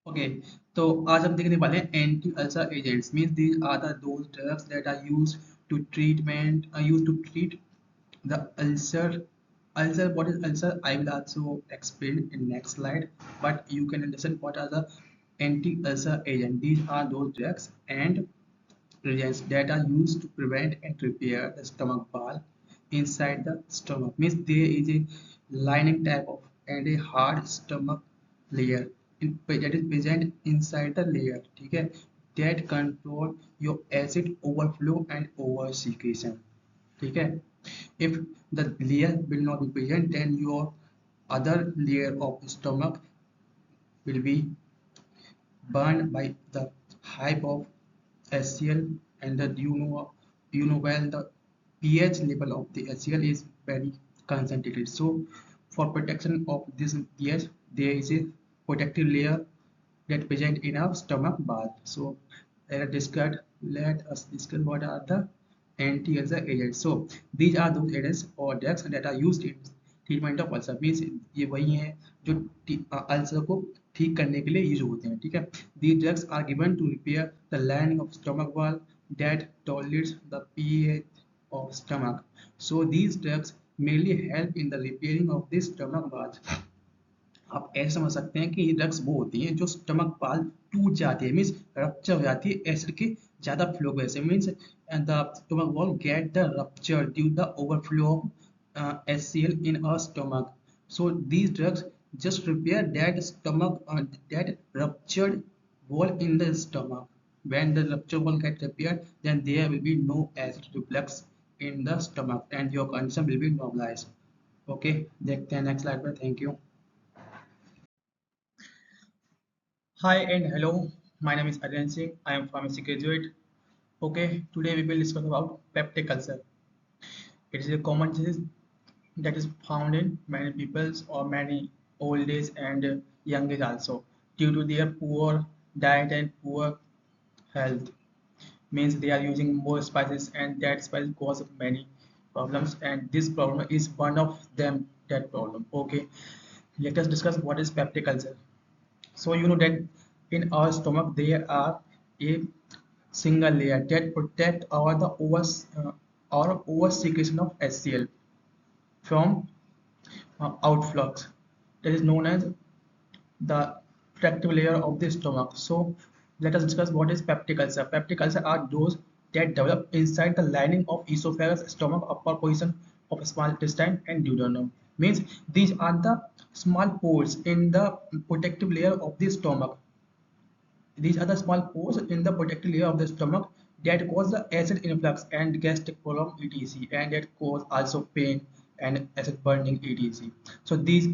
Okay, तो आज हम देखने वाले हैं anti ulcer agents means these are the those drugs that are used to treat the ulcer. What is ulcer? I will also explain in next slide, but you can understand what are the anti-ulcer agent. These are those drugs and agents that are used to prevent and repair the stomach valve inside the stomach. Means there is a lining type of and a hard stomach layer that is present inside the layer. ठीक है, that control your acid overflow and over secretion. ठीक है, if the layer will not be present, then your other layer of stomach will be burned by the hype of HCl, and that you know well the pH level of the HCl is very concentrated. So for protection of this pH, there is a protective layer that present in our stomach bath. So let us discuss what are the anti-ulcer agents. So these are those agents or drugs that are used in treatment of ulcer. Means ये वही हैं जो ulcer को ठीक करने के लिए use होते हैं. ठीक है, these drugs are given to repair the lining of stomach valve that tolerates the pH of stomach. So these drugs mainly help in the repairing of this stomach valve. आप ऐसे समझ सकते हैं कि ये ड्रग्स वो होती हैं जो स्टमक वाल टूट जाती है, मीन्स रप्चर हो जाती है एसिड के ज़्यादा फ्लो की वजह से. Means the stomach wall get the rupture due the overflow of HCl in our stomach. So these drugs just repair that ruptured wall in the stomach. When the ruptured wall get repaired, then there will be no acid reflux in the stomach and your condition will be normalized. Okay, देखते हैं next slide पर. Thank you. Hi and hello, my name is Aryan Singh. I am pharmacy graduate. Okay, today we will discuss about peptic ulcer. It is a common disease that is found in many peoples or many old age and young age also due to their poor diet and poor health. Means they are using more spices and that spice cause many problems and this problem is one of them that problem. Okay, let us discuss what is peptic ulcer. So you know that in our stomach there are a single layer that protect our over secretion of HCl from outflux. That is known as the protective layer of the stomach. So let us discuss what is peptic ulcer. Peptic ulcer are those that develop inside the lining of esophagus, stomach, upper portion of small intestine and duodenum. Means these are the small pores in the protective layer of the stomach. These are the small pores in the protective layer of the stomach that cause the acid influx and gastric problem etc. and that cause also pain and acid burning etc. So these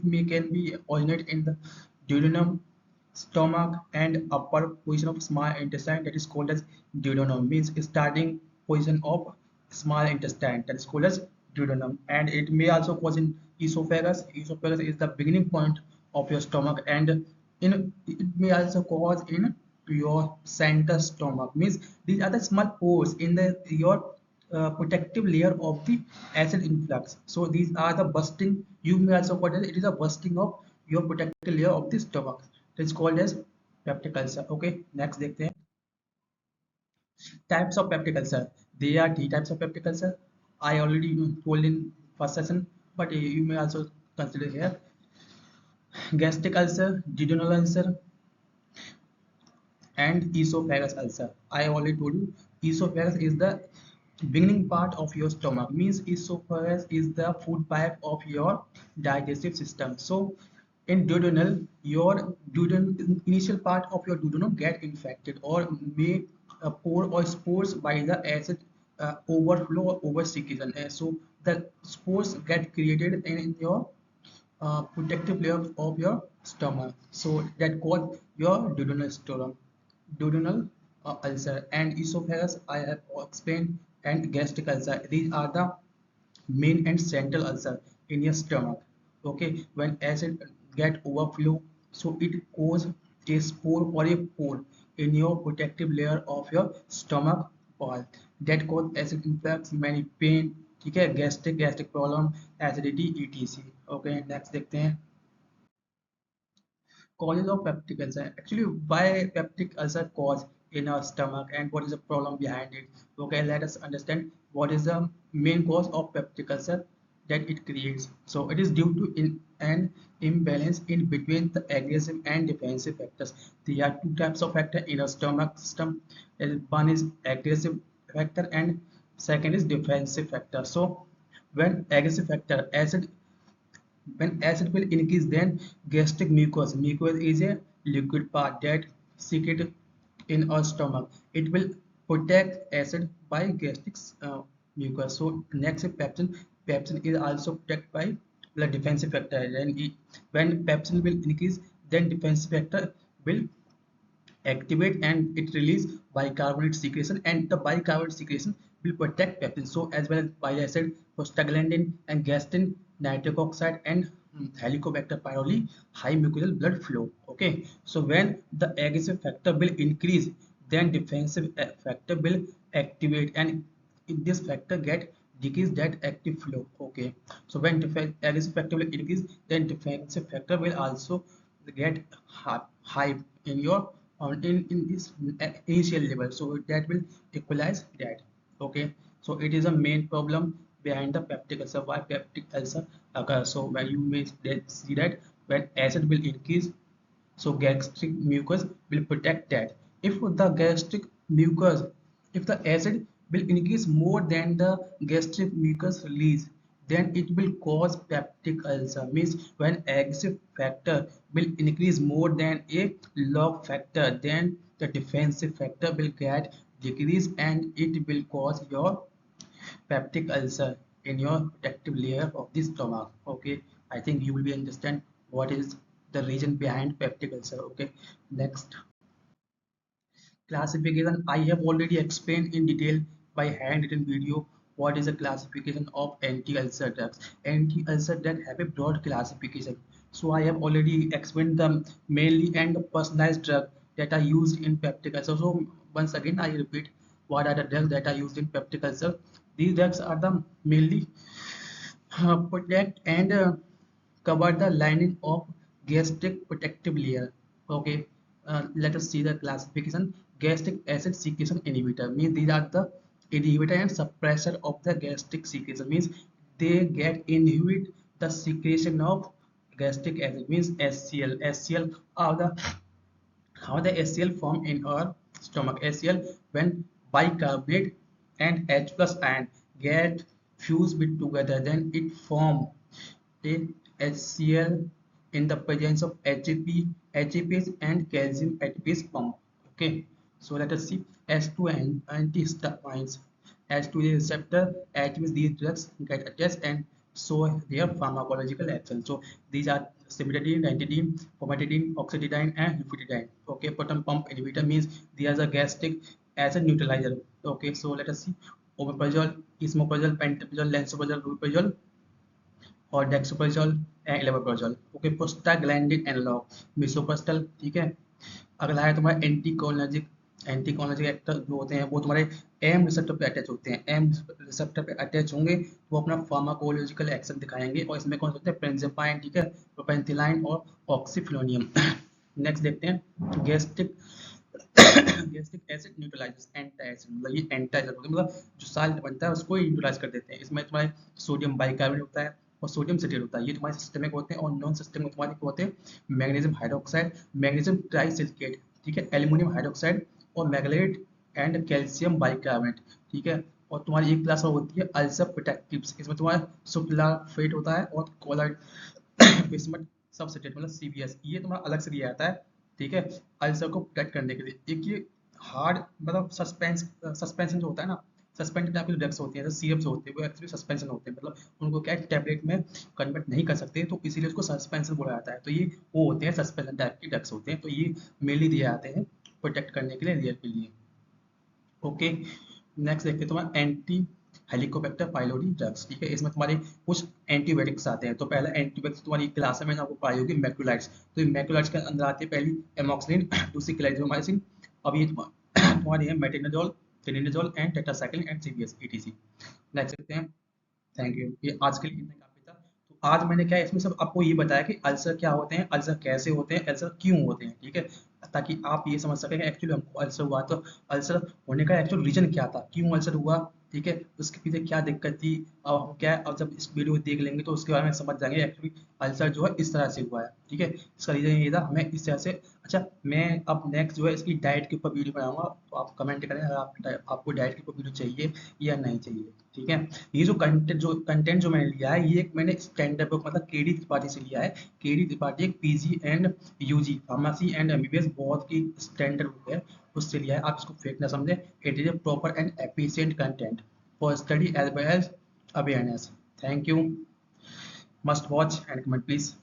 may can be originate in the duodenum, stomach and upper position of small intestine that is called as duodenum. Means starting position of small intestine that is called as duodenum, and it may also cause in esophagus. Esophagus is the beginning point of your stomach, and in it may also cause in your center stomach. Means these are the small pores in the your protective layer of the acid influx. So these are the bursting. You may also call it is a bursting of your protective layer of the stomach. It is called as peptic ulcer. Okay, next देखते हैं types of peptic ulcer. There are three types of peptic ulcer. I already told in first session, but you may also consider here gastric ulcer, duodenal ulcer, and esophagus ulcer. I already told you esophagus is the beginning part of your stomach. Means esophagus is the food pipe of your digestive system. So in duodenal, your duodenal initial part of your duodenum get infected or may pour or spores by the acid overflow or over secretion. So the spores get created in your protective layer of your stomach. So that cause your duodenal ulcer and esophagus. I have explained, and gastric ulcer. These are the main and central ulcer in your stomach. Okay, when acid get overflow, so it cause a spore or a pore in your protective layer of your stomach wall that cause acid influx, many pain. ठीक है, gastric problem, acidity etc. Okay next देखते हैं Causes of peptic ulcer. Actually, why peptic ulcer cause in our stomach and what is the problem behind it? Okay, let us understand what is the main cause of peptic ulcer that it creates. So it is due to an imbalance in between the aggressive and defensive factors. There are two types of factor in our stomach system. One is aggressive factor and second is defensive factor. So when aggressive factor acid, when acid will increase, then gastric mucus is a liquid part that secreted in our stomach. It will protect acid by gastric mucus. So next is pepsin is also protected by the defensive factor. When pepsin will increase, then defensive factor will activate and it release bicarbonate secretion, and the bicarbonate secretion will protect pepsin. So as well as bile acid, prostaglandin and gastrin, nitric oxide and helicobacter pylori, high mucosal blood flow. Okay, so when the aggressive factor will increase, then defensive factor will activate, and if this factor get decrease that active flow. Okay, so when aggressive factor will increase, then defensive factor will also get high in your in this initial level, so that will equalize that. Okay, so it is a main problem behind the peptic ulcer. Why peptic ulcer occurs? So when you may see that when acid will increase, so gastric mucus will protect that. If the gastric mucus, if the acid will increase more than the gastric mucus release, then it will cause peptic ulcer. Means when aggressive factor will increase more than a log factor, then the defensive factor will get decrease and it will cause your peptic ulcer in your protective layer of the stomach. Okay, I think you will be understand what is the reason behind peptic ulcer. Okay, next, classification. I have already explained in detail by handwritten video what is a classification of anti-ulcer drugs. Anti-ulcer drugs have a broad classification. So I have already explained them mainly and the personalized drug that are used in peptic ulcer. So once again I repeat what are the drugs that are used in peptic ulcer. These drugs are the mainly protect and cover the lining of gastric protective layer. Okay, let us see the classification. Gastric acid secretion inhibitor means these are the inhibitor and suppressor of the gastric secretion, means they get inhibit the secretion of gastric acid, means HCl. HCl are the how the HCl form in our stomach. HCl, when bicarbonate and H plus ion get fused with together, then it form a HCl in the presence of HAP, HAPase and calcium ATPase pump. Okay, so let us see H2 and antihistamines. H2 is receptor, at which these drugs get attached and show their pharmacological action. So these are cimetidine, ranitidine, famotidine, oxetidine, and lufetidine. Okay, proton pump inhibitor means they are a gastric acid neutralizer. Okay, so let us see omeprazole, esomeprazole, pantoprazole, lansoprazole, ruprazole, और dexrabeprazole and ilaprazole. Okay, prostaglandin analogue misoprostol. ठीक है, अगला है तुम्हारा anticholinergic actor जो होते हैं वो तुम्हारे एम रिसेप्टर पे अटैच होते हैं. एम रिसेप्टर पे अटैच होंगे तो वो अपना फार्माकोलॉजिकल एक्शन दिखाएंगे और इसमें कौन से होते हैं? प्रेंजेपाइन, ठीक है, प्रोपेंथिलाइन और ऑक्सीफ्लोनियम. नेक्स्ट देखते हैं gastric gastric acid neutralisers. Anti acid मतलब ये एंटी एसिड मतलब जो साल्ट बनता है उसको न्यूट्रलाइज कर देते हैं. इसमें तुम्हारे सोडियम बाइकार्बोनेट होता है और सोडियम सिट्रेट होता है, ये तुम्हारे सिस्टमिक होते हैं. और नॉन सिस्टमिक तुम्हारे क्या होते हैं? मैग्नीशियम हाइड्रोक्साइड, मैग्नीशियम ट्राइसिलिकेट, ठीक है, एल्यूमिनियम हाइड्रोक्साइड और मैग्नेट एंड कैल्शियम बाइकार्बोनेट. ठीक है, और तुम्हारी एक क्लास और होती है अल्सर प्रोटेक्टिव्स. इसमें तुम्हारा सुक्लाफेट होता है और कोलाइड बिस्मथ सबस्ट्रेट मतलब सीबीएस, ये तुम्हारा अलग से दिया जाता है. ठीक है, अल्सर को प्रोटेक्ट करने के लिए. एक ये हार्ड मतलब सस्पेंशन जो होता है ना, सस्पेंडेड टाइप की ड्रग्स होती हैं जैसे सीरप्स होते हैं, वो एक्चुअली सस्पेंशन होते हैं, मतलब उनको क्या है टैबलेट में कन्वर्ट नहीं कर सकते, तो इसीलिए उसको सस्पेंशन बोला जाता है. तो ये वो होते हैं सस्पेंशन टाइप की ड्रग्स होते हैं, तो ये मेनली दिए जाते हैं प्रोटेक्ट करने के लिए, रियर के लिए. ओके, नेक्स्ट देखते हैं तुम्हारा एंटी हेलिकोबैक्टर पाइलोरी ड्रग्स. ठीक है, इसमें तुम्हारे कुछ एंटीबायोटिक्स आते हैं. तो पहला एंटीबायोटिक्स तुम्हारी क्लास में आपको पाई होगी मैक्रोलाइड्स. तो ये मैक्रोलाइड्स के अंदर आती है पहली एमॉक्सिलिन, दूसरी क्लेरिडोमाइसिन, अब ये तुम्हारी है metronidazole, tinidazole and tetracycline and CBS etc. Next देखते हैं. थैंक यू, ये आज के लिए इतना काफी था. तो आज मैंने क्या है इसमें सब आपको ये बताया कि अल्सर क्या होते हैं, अल्सर कैसे होते हैं, अल्सर क्यों होते हैं, ठीक है, ताकि आप ये समझ सकें कि एक्चुअली हमको अल्सर हुआ तो अल्सर होने का एक्चुअल रीजन क्या था, क्यों अल्सर हुआ, ठीक है, उसके पीछे क्या दिक्कत थी। अब हम क्या है, अब जब इस वीडियो को देख लेंगे तो उसके बारे में समझ जाएंगे एक्चुअली अल्सर जो है इस तरह से हुआ है, ठीक है, इसका रीजन ये था हमें इस तरह से। अच्छा, मैं अब नेक्स्ट जो है इसकी डाइट के ऊपर वीडियो बनाऊंगा, तो आप कमेंट करें अगर आपको डाइट के ऊपर वीडियो चाहिए या नहीं चाहिए, ठीक है। ये जो कंटेंट जो मैंने लिया है, ये एक मैंने स्टैंडर्ड बुक मतलब केडी त्रिपाठी से लिया है। केडी त्रिपाठी एक PG and UG pharmacy and MBBS बहुत की स्टैंडर्ड बुक है, उससे लिया है, आप इसको फेक ना समझे। It is a proper and efficient content for study as well as awareness. Thank you, must watch and comment please.